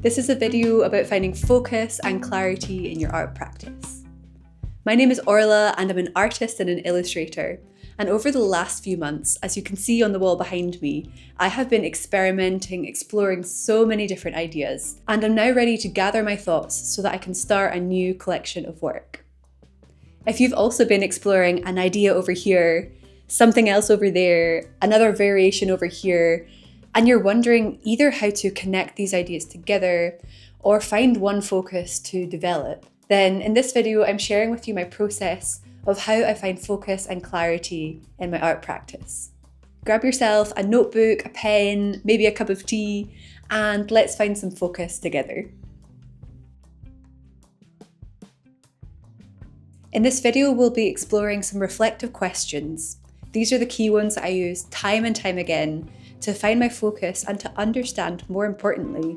This is a video about finding focus and clarity in your art practice. My name is Orla and I'm an artist and an illustrator. And over the last few months, as you can see on the wall behind me, I have been experimenting, exploring so many different ideas, and I'm now ready to gather my thoughts so that I can start a new collection of work. If you've also been exploring an idea over here, something else over there, another variation over here, and you're wondering either how to connect these ideas together or find one focus to develop, then in this video I'm sharing with you my process of how I find focus and clarity in my art practice. Grab yourself a notebook, a pen, maybe a cup of tea, and let's find some focus together. In this video we'll be exploring some reflective questions. These are the key ones that I use time and time again to find my focus and to understand, more importantly,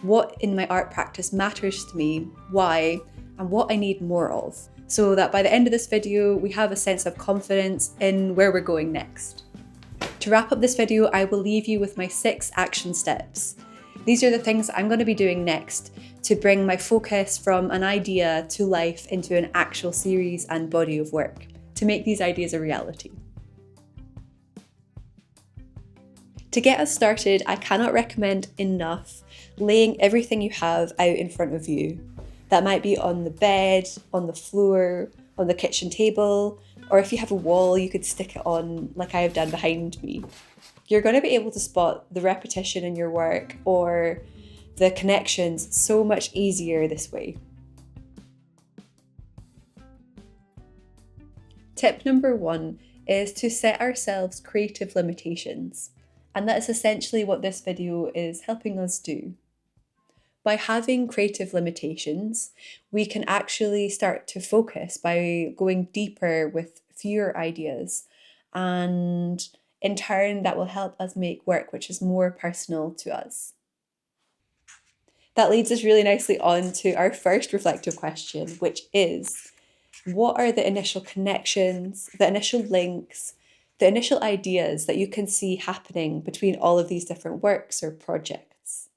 what in my art practice matters to me, why, and what I need more of, so that by the end of this video, we have a sense of confidence in where we're going next. To wrap up this video, I will leave you with my 6 action steps. These are the things I'm going to be doing next to bring my focus from an idea to life into an actual series and body of work, to make these ideas a reality. To get us started, I cannot recommend enough laying everything you have out in front of you. That might be on the bed, on the floor, on the kitchen table, or if you have a wall, you could stick it on like I have done behind me. You're going to be able to spot the repetition in your work or the connections so much easier this way. Tip number 1 is to set ourselves creative limitations. And that is essentially what this video is helping us do. By having creative limitations, we can actually start to focus by going deeper with fewer ideas. And in turn, that will help us make work which is more personal to us. That leads us really nicely on to our first reflective question, which is, what are the initial connections, the initial links, the initial ideas that you can see happening between all of these different works or projects?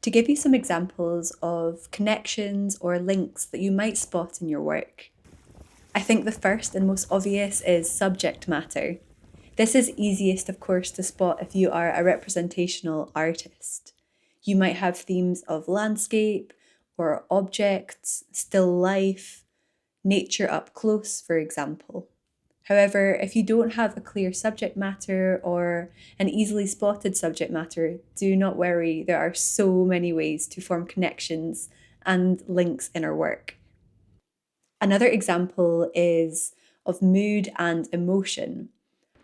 To give you some examples of connections or links that you might spot in your work, I think the first and most obvious is subject matter. This is easiest, of course, to spot if you are a representational artist. You might have themes of landscape or objects, still life, nature up close, for example. However, if you don't have a clear subject matter or an easily spotted subject matter, do not worry, there are so many ways to form connections and links in our work. Another example is of mood and emotion.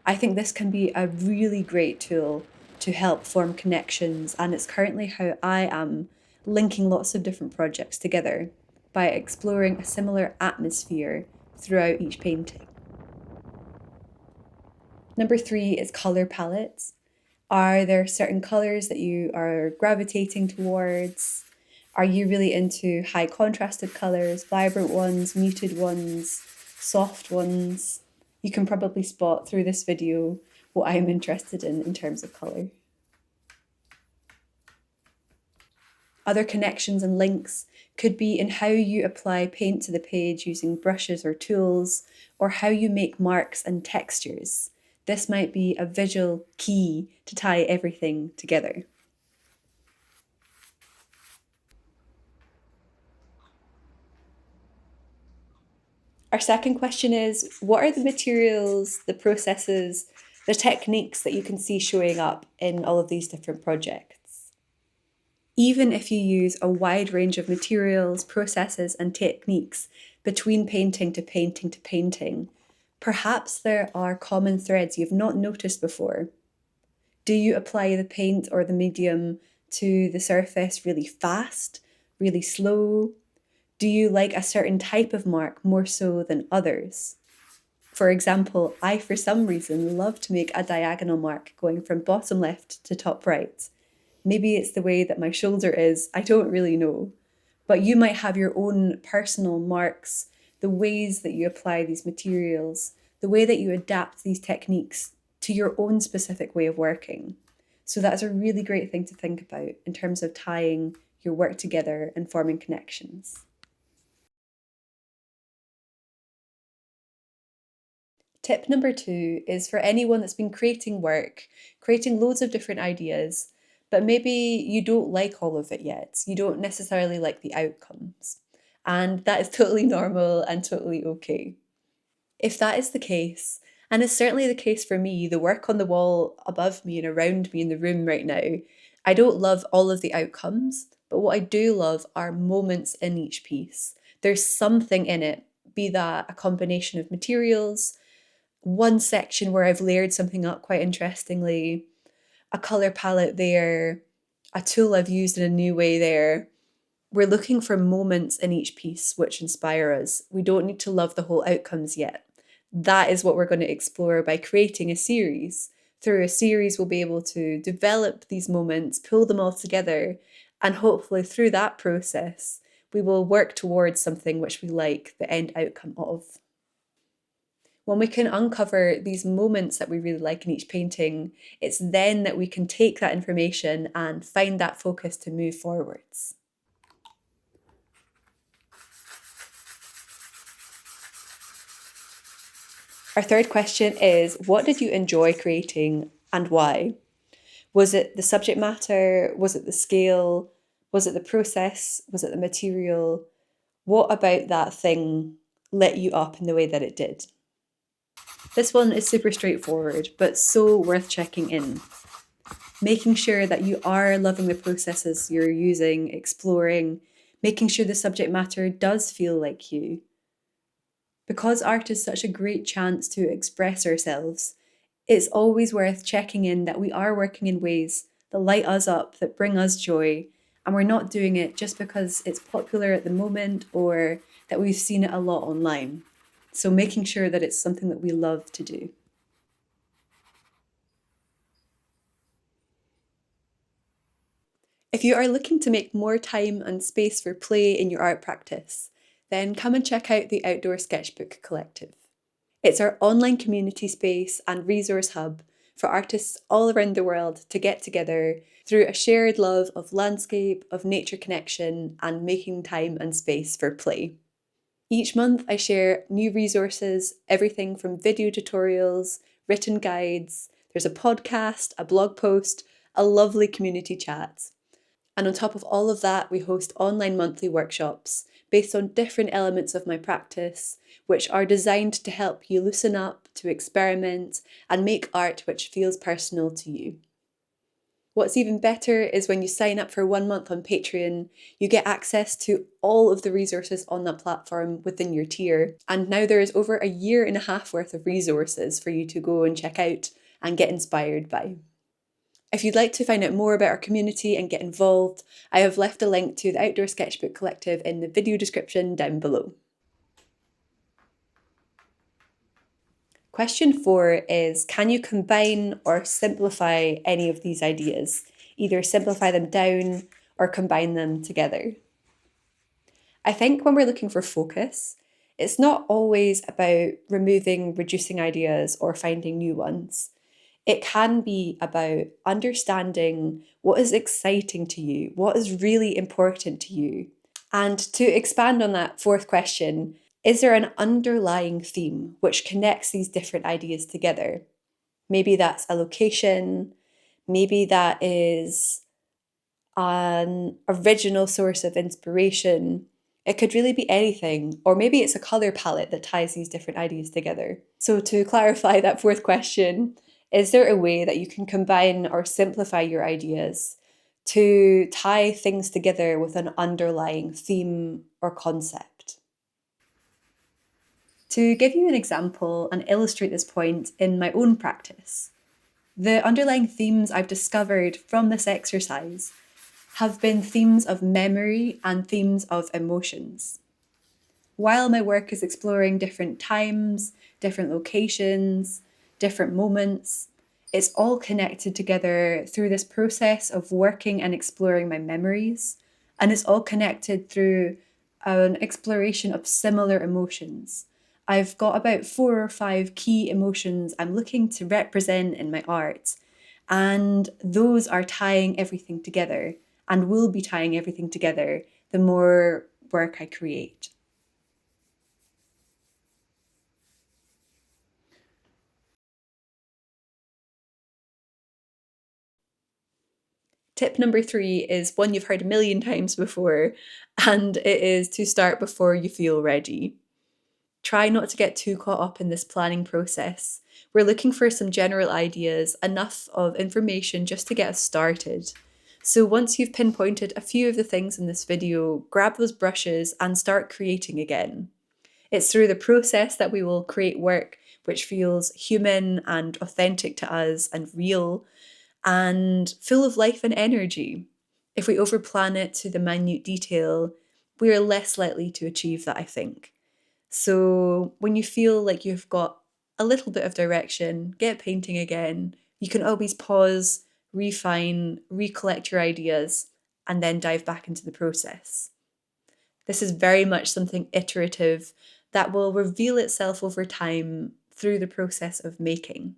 I think this can be a really great tool to help form connections, and it's currently how I am linking lots of different projects together by exploring a similar atmosphere throughout each painting. Number 3 is colour palettes. Are there certain colours that you are gravitating towards? Are you really into high contrasted colours, vibrant ones, muted ones, soft ones? You can probably spot through this video what I am interested in terms of colour. Other connections and links could be in how you apply paint to the page using brushes or tools, or how you make marks and textures. This might be a visual key to tie everything together. Our second question is, what are the materials, the processes, the techniques that you can see showing up in all of these different projects? Even if you use a wide range of materials, processes, and techniques between painting to painting to painting, perhaps there are common threads you've not noticed before. Do you apply the paint or the medium to the surface really fast, really slow? Do you like a certain type of mark more so than others? For example, I for some reason love to make a diagonal mark going from bottom left to top right. Maybe it's the way that my shoulder is, I don't really know. But you might have your own personal marks, the ways that you apply these materials, the way that you adapt these techniques to your own specific way of working. So that's a really great thing to think about in terms of tying your work together and forming connections. Tip number 2 is for anyone that's been creating work, creating loads of different ideas, but maybe you don't like all of it yet. You don't necessarily like the outcomes. And that is totally normal and totally okay. If that is the case, and it's certainly the case for me, the work on the wall above me and around me in the room right now, I don't love all of the outcomes, but what I do love are moments in each piece. There's something in it, be that a combination of materials, one section where I've layered something up quite interestingly, a colour palette there, a tool I've used in a new way there. We're looking for moments in each piece which inspire us. We don't need to love the whole outcomes yet. That is what we're going to explore by creating a series. Through a series, we'll be able to develop these moments, pull them all together, and hopefully through that process, we will work towards something which we like the end outcome of. When we can uncover these moments that we really like in each painting, it's then that we can take that information and find that focus to move forwards. Our third question is, what did you enjoy creating and why? Was it the subject matter? Was it the scale? Was it the process? Was it the material? What about that thing lit you up in the way that it did? This one is super straightforward, but so worth checking in. Making sure that you are loving the processes you're using, exploring, making sure the subject matter does feel like you. Because art is such a great chance to express ourselves, it's always worth checking in that we are working in ways that light us up, that bring us joy, and we're not doing it just because it's popular at the moment or that we've seen it a lot online. So making sure that it's something that we love to do. If you are looking to make more time and space for play in your art practice, then come and check out the Outdoor Sketchbook Collective. It's our online community space and resource hub for artists all around the world to get together through a shared love of landscape, of nature connection, and making time and space for play. Each month I share new resources, everything from video tutorials, written guides, there's a podcast, a blog post, a lovely community chat. And on top of all of that, we host online monthly workshops based on different elements of my practice, which are designed to help you loosen up, to experiment, and make art which feels personal to you. What's even better is when you sign up for 1 month on Patreon, you get access to all of the resources on that platform within your tier. And now there is over 1.5 years worth of resources for you to go and check out and get inspired by. If you'd like to find out more about our community and get involved, I have left a link to the Outdoor Sketchbook Collective in the video description down below. Question 4 is, can you combine or simplify any of these ideas? Either simplify them down or combine them together. I think when we're looking for focus, it's not always about reducing ideas or finding new ones. It can be about understanding what is exciting to you, what is really important to you. And to expand on that fourth question, is there an underlying theme which connects these different ideas together? Maybe that's a location, maybe that is an original source of inspiration. It could really be anything, or maybe it's a colour palette that ties these different ideas together. So to clarify that fourth question, is there a way that you can combine or simplify your ideas to tie things together with an underlying theme or concept? To give you an example and illustrate this point in my own practice, the underlying themes I've discovered from this exercise have been themes of memory and themes of emotions. While my work is exploring different times, different locations, different moments, it's all connected together through this process of working and exploring my memories, and it's all connected through an exploration of similar emotions. I've got about 4 or 5 key emotions I'm looking to represent in my art, And those are tying everything together and will be tying everything together the more work I create. Tip number 3 is one you've heard a million times before, and it is to start before you feel ready. Try not to get too caught up in this planning process. We're looking for some general ideas, enough of information just to get us started. So once you've pinpointed a few of the things in this video, grab those brushes and start creating again. It's through the process that we will create work which feels human and authentic to us and real and full of life and energy. If we overplan it to the minute detail, we are less likely to achieve that, I think. So when you feel like you've got a little bit of direction, get painting again. You can always pause, refine, recollect your ideas, and then dive back into the process. This is very much something iterative that will reveal itself over time through the process of making.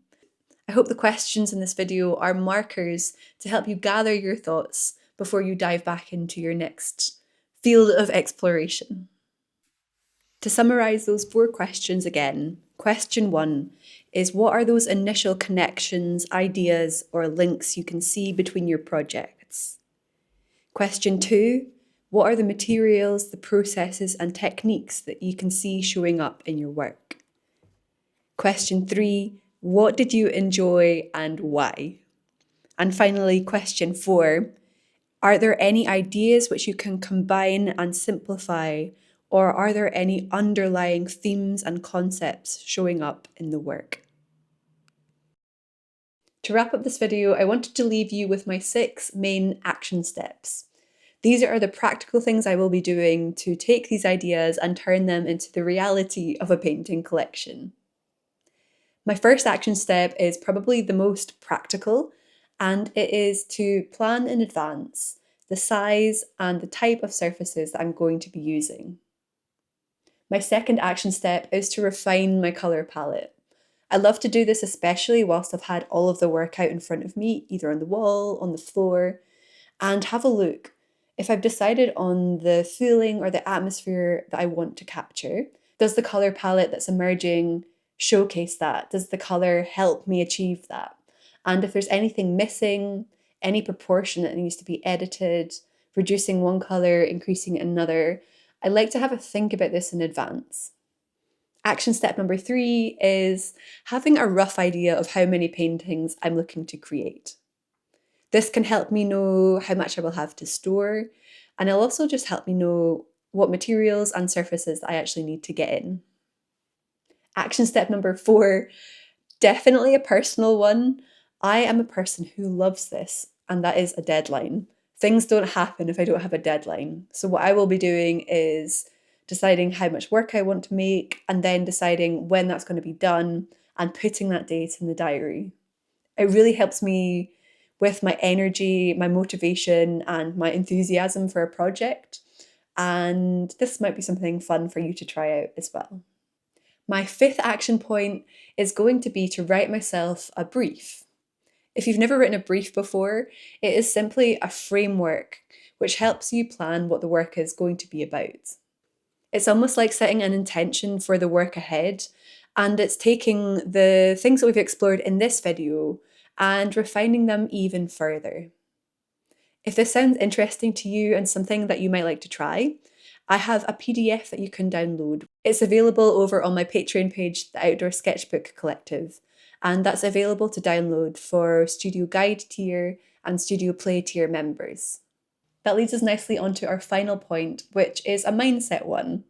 I hope the questions in this video are markers to help you gather your thoughts before you dive back into your next field of exploration. To summarise those 4 questions again, question 1 is what are those initial connections, ideas, or links you can see between your projects? Question 2, what are the materials, the processes, and techniques that you can see showing up in your work? Question 3, what did you enjoy and why? And finally, question 4, are there any ideas which you can combine and simplify, or are there any underlying themes and concepts showing up in the work? To wrap up this video, I wanted to leave you with my 6 main action steps. These are the practical things I will be doing to take these ideas and turn them into the reality of a painting collection. My first action step is probably the most practical, and it is to plan in advance the size and the type of surfaces that I'm going to be using. My second action step is to refine my colour palette. I love to do this especially whilst I've had all of the work out in front of me, either on the wall, on the floor, and have a look. If I've decided on the feeling or the atmosphere that I want to capture, does the colour palette that's emerging showcase that? Does the colour help me achieve that? And if there's anything missing, any proportion that needs to be edited, reducing one colour, increasing another, I like to have a think about this in advance. Action step number 3 is having a rough idea of how many paintings I'm looking to create. This can help me know how much I will have to store, and it'll also just help me know what materials and surfaces I actually need to get in. Action step number 4, definitely a personal one. I am a person who loves this, and that is a deadline. Things don't happen if I don't have a deadline. So what I will be doing is deciding how much work I want to make and then deciding when that's going to be done and putting that date in the diary. It really helps me with my energy, my motivation, and my enthusiasm for a project. And this might be something fun for you to try out as well. My 5th action point is going to be to write myself a brief. If you've never written a brief before, it is simply a framework which helps you plan what the work is going to be about. It's almost like setting an intention for the work ahead, and it's taking the things that we've explored in this video and refining them even further. If this sounds interesting to you and something that you might like to try, I have a PDF that you can download. It's available over on my Patreon page, the Outdoor Sketchbook Collective, and that's available to download for Studio Guide tier and Studio Play tier members. That leads us nicely onto our final point, which is a mindset one.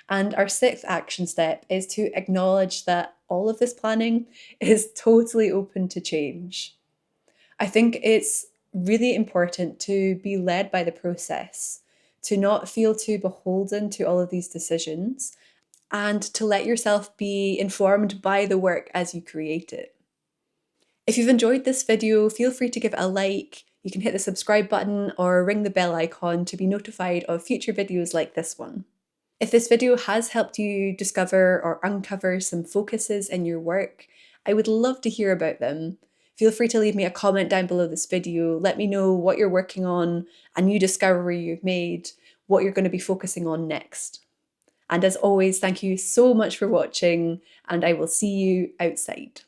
And our 6th action step is to acknowledge that all of this planning is totally open to change. I think it's really important to be led by the process, to not feel too beholden to all of these decisions, and to let yourself be informed by the work as you create it. If you've enjoyed this video, feel free to give it a like. You can hit the subscribe button or ring the bell icon to be notified of future videos like this one. If this video has helped you discover or uncover some focuses in your work, I would love to hear about them. Feel free to leave me a comment down below this video. Let me know what you're working on, a new discovery you've made, what you're going to be focusing on next. And as always, thank you so much for watching, and I will see you outside.